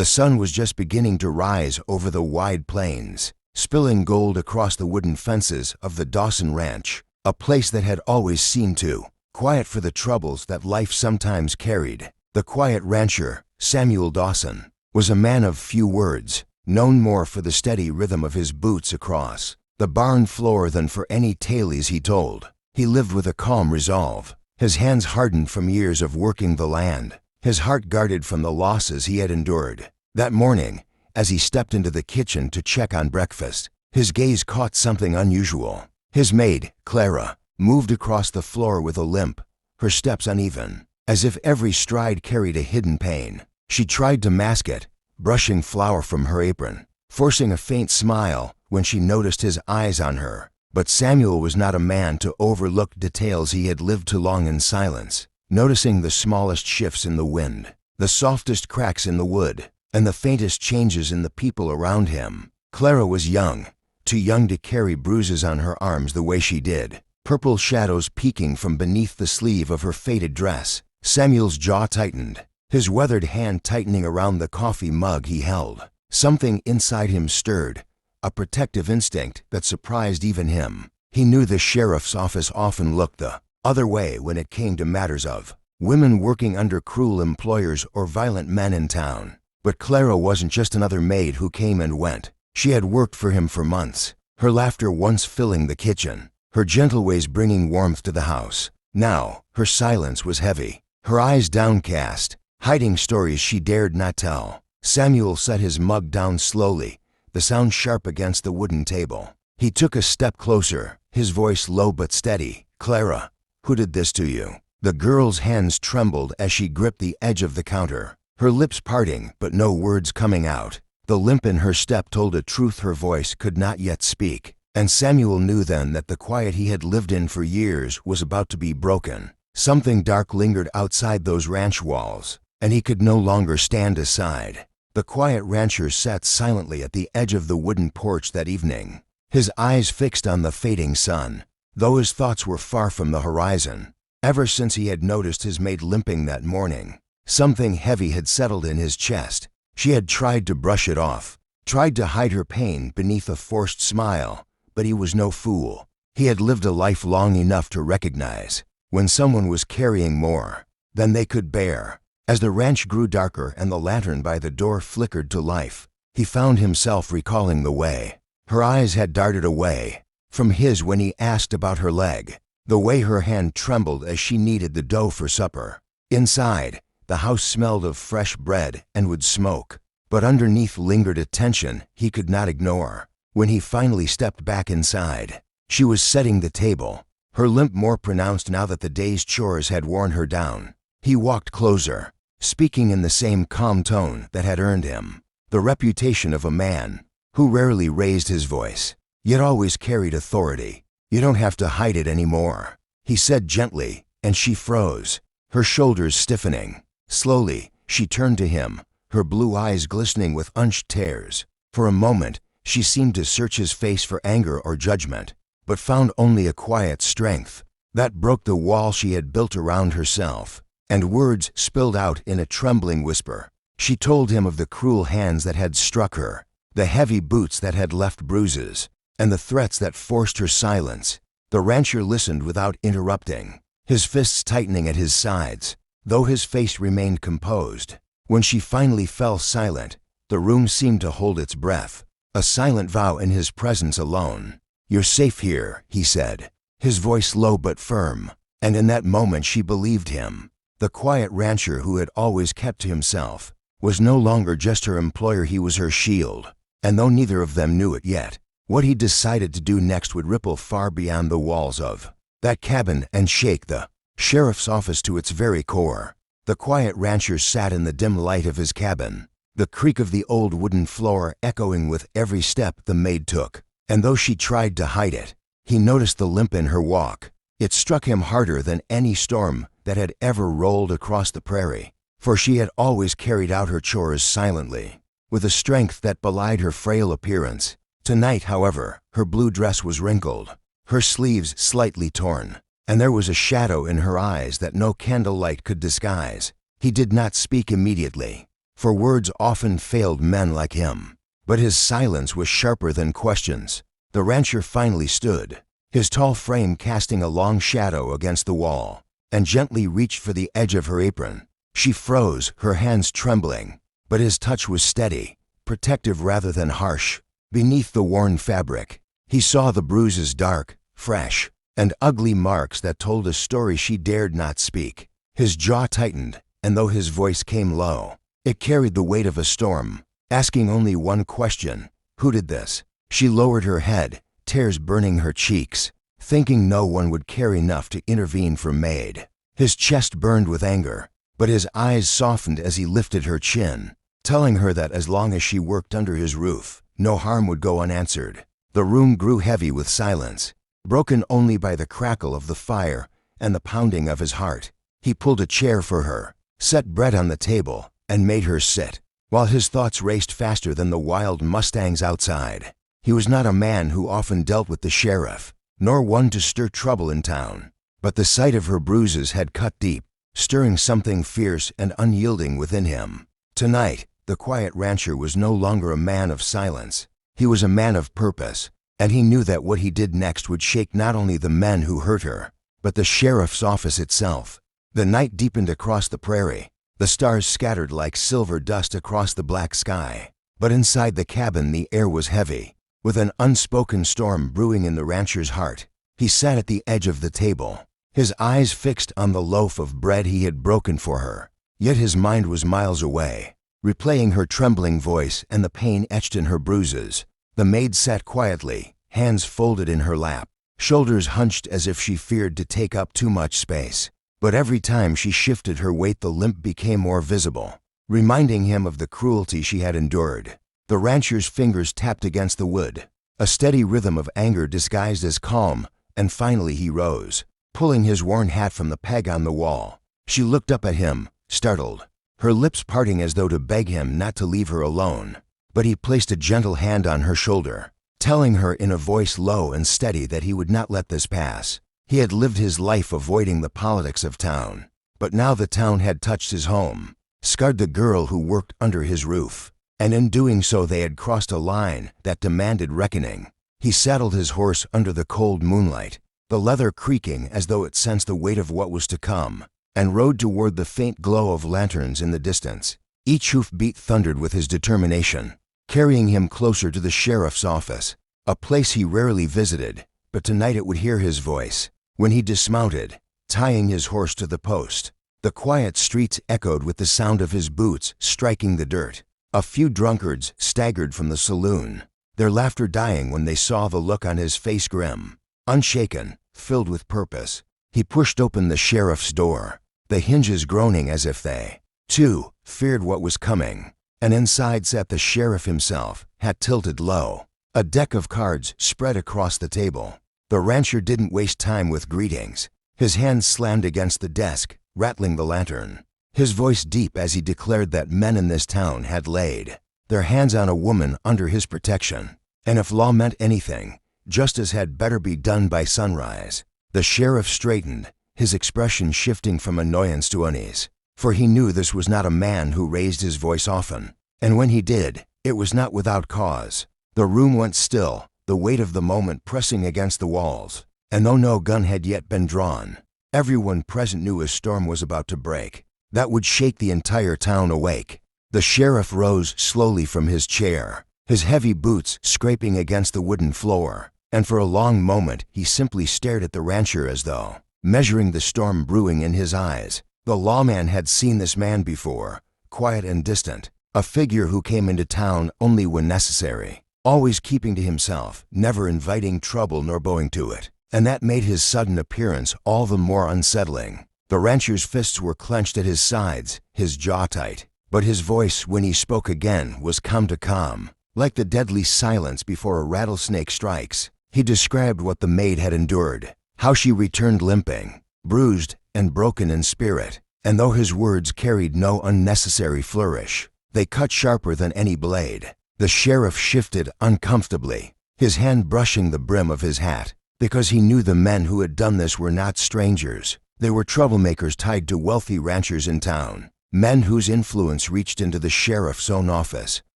The sun was just beginning to rise over the wide plains, spilling gold across the wooden fences of the Dawson Ranch, a place that had always seemed too quiet for the troubles that life sometimes carried. The quiet rancher, Samuel Dawson, was a man of few words, known more for the steady rhythm of his boots across the barn floor than for any tales he told. He lived with a calm resolve, his hands hardened from years of working the land, his heart guarded from the losses he had endured. That morning, as he stepped into the kitchen to check on breakfast, his gaze caught something unusual. His maid, Clara, moved across the floor with a limp, her steps uneven, as if every stride carried a hidden pain. She tried to mask it, brushing flour from her apron, forcing a faint smile when she noticed his eyes on her. But Samuel was not a man to overlook details. He had lived too long in silence, noticing the smallest shifts in the wind, the softest cracks in the wood, and the faintest changes in the people around him. Clara was young, too young to carry bruises on her arms the way she did, purple shadows peeking from beneath the sleeve of her faded dress. Samuel's jaw tightened, his weathered hand tightening around the coffee mug he held. Something inside him stirred, a protective instinct that surprised even him. He knew the sheriff's office often looked the other way when it came to matters of women working under cruel employers or violent men in town. But Clara wasn't just another maid who came and went. She had worked for him for months, her laughter once filling the kitchen, her gentle ways bringing warmth to the house. Now, her silence was heavy, her eyes downcast, hiding stories she dared not tell. Samuel set his mug down slowly, the sound sharp against the wooden table. He took a step closer, his voice low but steady. "Clara, who did this to you?" The girl's hands trembled as she gripped the edge of the counter, her lips parting but no words coming out. The limp in her step told a truth her voice could not yet speak, and Samuel knew then that the quiet he had lived in for years was about to be broken. Something dark lingered outside those ranch walls, and he could no longer stand aside. The quiet rancher sat silently at the edge of the wooden porch that evening, his eyes fixed on the fading sun, though his thoughts were far from the horizon. Ever since he had noticed his maid limping that morning, something heavy had settled in his chest. She had tried to brush it off, tried to hide her pain beneath a forced smile, but he was no fool. He had lived a life long enough to recognize when someone was carrying more than they could bear. As the ranch grew darker and the lantern by the door flickered to life, he found himself recalling the way her eyes had darted away from his when he asked about her leg, the way her hand trembled as she kneaded the dough for supper. Inside, the house smelled of fresh bread and wood smoke, but underneath lingered a tension he could not ignore. When he finally stepped back inside, she was setting the table, her limp more pronounced now that the day's chores had worn her down. He walked closer, speaking in the same calm tone that had earned him the reputation of a man who rarely raised his voice, yet always carried authority. "You don't have to hide it anymore," he said gently, and she froze, her shoulders stiffening. Slowly, she turned to him, her blue eyes glistening with unshed tears. For a moment, she seemed to search his face for anger or judgment, but found only a quiet strength that broke the wall she had built around herself, and words spilled out in a trembling whisper. She told him of the cruel hands that had struck her, the heavy boots that had left bruises, and the threats that forced her silence. The rancher listened without interrupting, his fists tightening at his sides, though his face remained composed. When she finally fell silent, the room seemed to hold its breath, a silent vow in his presence alone. "You're safe here," he said, his voice low but firm, and in that moment she believed him. The quiet rancher who had always kept to himself was no longer just her employer, he was her shield. And though neither of them knew it yet, what he decided to do next would ripple far beyond the walls of that cabin and shake the sheriff's office to its very core. The quiet rancher sat in the dim light of his cabin, the creak of the old wooden floor echoing with every step the maid took. And though she tried to hide it, he noticed the limp in her walk. It struck him harder than any storm that had ever rolled across the prairie, for she had always carried out her chores silently, with a strength that belied her frail appearance. Tonight, however, her blue dress was wrinkled, her sleeves slightly torn, and there was a shadow in her eyes that no candlelight could disguise. He did not speak immediately, for words often failed men like him. But his silence was sharper than questions. The rancher finally stood, his tall frame casting a long shadow against the wall, and gently reached for the edge of her apron. She froze, her hands trembling, but his touch was steady, protective rather than harsh. Beneath the worn fabric, he saw the bruises, dark, fresh, and ugly marks that told a story she dared not speak. His jaw tightened, and though his voice came low, it carried the weight of a storm, asking only one question: who did this? She lowered her head, tears burning her cheeks, thinking no one would care enough to intervene for Maid. His chest burned with anger, but his eyes softened as he lifted her chin, telling her that as long as she worked under his roof, no harm would go unanswered. The room grew heavy with silence, broken only by the crackle of the fire and the pounding of his heart. He pulled a chair for her, set bread on the table, and made her sit, while his thoughts raced faster than the wild mustangs outside. He was not a man who often dealt with the sheriff, nor one to stir trouble in town, but the sight of her bruises had cut deep, stirring something fierce and unyielding within him. Tonight, the quiet rancher was no longer a man of silence. He was a man of purpose, and he knew that what he did next would shake not only the men who hurt her, but the sheriff's office itself. The night deepened across the prairie, the stars scattered like silver dust across the black sky. But inside the cabin the air was heavy, with an unspoken storm brewing in the rancher's heart. He sat at the edge of the table, his eyes fixed on the loaf of bread he had broken for her, yet his mind was miles away, replaying her trembling voice and the pain etched in her bruises. The maid sat quietly, hands folded in her lap, shoulders hunched as if she feared to take up too much space. But every time she shifted her weight, the limp became more visible, reminding him of the cruelty she had endured. The rancher's fingers tapped against the wood, a steady rhythm of anger disguised as calm, and finally he rose, pulling his worn hat from the peg on the wall. She looked up at him, startled, her lips parting as though to beg him not to leave her alone. But he placed a gentle hand on her shoulder, telling her in a voice low and steady that he would not let this pass. He had lived his life avoiding the politics of town, but now the town had touched his home, scarred the girl who worked under his roof, and in doing so they had crossed a line that demanded reckoning. He saddled his horse under the cold moonlight, the leather creaking as though it sensed the weight of what was to come, and rode toward the faint glow of lanterns in the distance. Each hoofbeat thundered with his determination, carrying him closer to the sheriff's office, a place he rarely visited, but tonight it would hear his voice. When he dismounted, tying his horse to the post, the quiet streets echoed with the sound of his boots striking the dirt. A few drunkards staggered from the saloon, their laughter dying when they saw the look on his face, grim, unshaken, filled with purpose. He pushed open the sheriff's door, the hinges groaning as if they, too, feared what was coming, and inside sat the sheriff himself, hat tilted low, a deck of cards spread across the table. The rancher didn't waste time with greetings. His hand slammed against the desk, rattling the lantern, his voice deep as he declared that men in this town had laid their hands on a woman under his protection, and if law meant anything, justice had better be done by sunrise. The sheriff straightened, his expression shifting from annoyance to unease, for he knew this was not a man who raised his voice often, and when he did, it was not without cause. The room went still, the weight of the moment pressing against the walls, and though no gun had yet been drawn, everyone present knew a storm was about to break that would shake the entire town awake. The sheriff rose slowly from his chair, his heavy boots scraping against the wooden floor, and for a long moment he simply stared at the rancher as though measuring the storm brewing in his eyes. The lawman had seen this man before, quiet and distant, a figure who came into town only when necessary, always keeping to himself, never inviting trouble nor bowing to it, and that made his sudden appearance all the more unsettling. The rancher's fists were clenched at his sides, his jaw tight, but his voice when he spoke again was calm to calm, like the deadly silence before a rattlesnake strikes. He described what the maid had endured, how she returned limping, bruised and broken in spirit, and though his words carried no unnecessary flourish, they cut sharper than any blade. The sheriff shifted uncomfortably, his hand brushing the brim of his hat, because he knew the men who had done this were not strangers. They were troublemakers tied to wealthy ranchers in town. men whose influence reached into the sheriff's own office.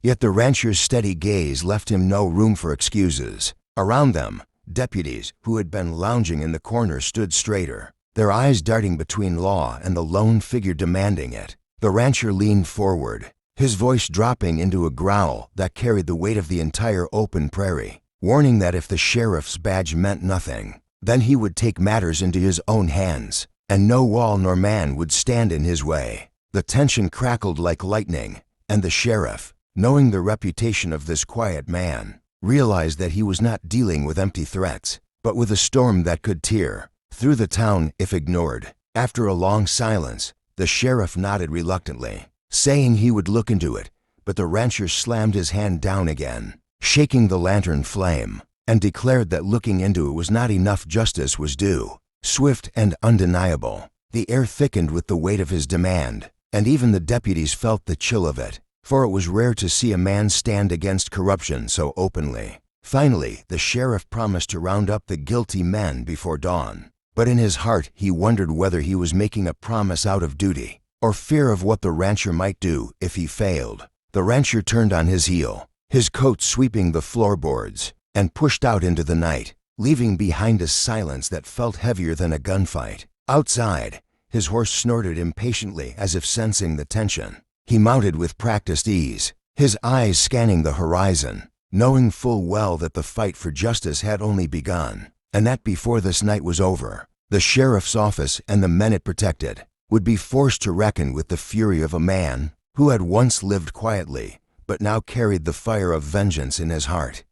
Yet the rancher's steady gaze left him no room for excuses. Around them, deputies who had been lounging in the corner stood straighter, their eyes darting between law and the lone figure demanding it. The rancher leaned forward, his voice dropping into a growl that carried the weight of the entire open prairie, warning that if the sheriff's badge meant nothing, then he would take matters into his own hands, and no wall nor man would stand in his way. The tension crackled like lightning, and the sheriff, knowing the reputation of this quiet man, realized that he was not dealing with empty threats, but with a storm that could tear through the town if ignored. After a long silence, the sheriff nodded reluctantly, saying he would look into it, but the rancher slammed his hand down again, shaking the lantern flame, and declared that looking into it was not enough. Justice was due, swift and undeniable. The air thickened with the weight of his demand, and even the deputies felt the chill of it, for it was rare to see a man stand against corruption so openly. Finally, the sheriff promised to round up the guilty men before dawn, but in his heart he wondered whether he was making a promise out of duty, or fear of what the rancher might do if he failed. The rancher turned on his heel, his coat sweeping the floorboards, and pushed out into the night, leaving behind a silence that felt heavier than a gunfight. Outside, his horse snorted impatiently as if sensing the tension. He mounted with practiced ease, his eyes scanning the horizon, knowing full well that the fight for justice had only begun, and that before this night was over, the sheriff's office and the men it protected would be forced to reckon with the fury of a man who had once lived quietly, but now carried the fire of vengeance in his heart.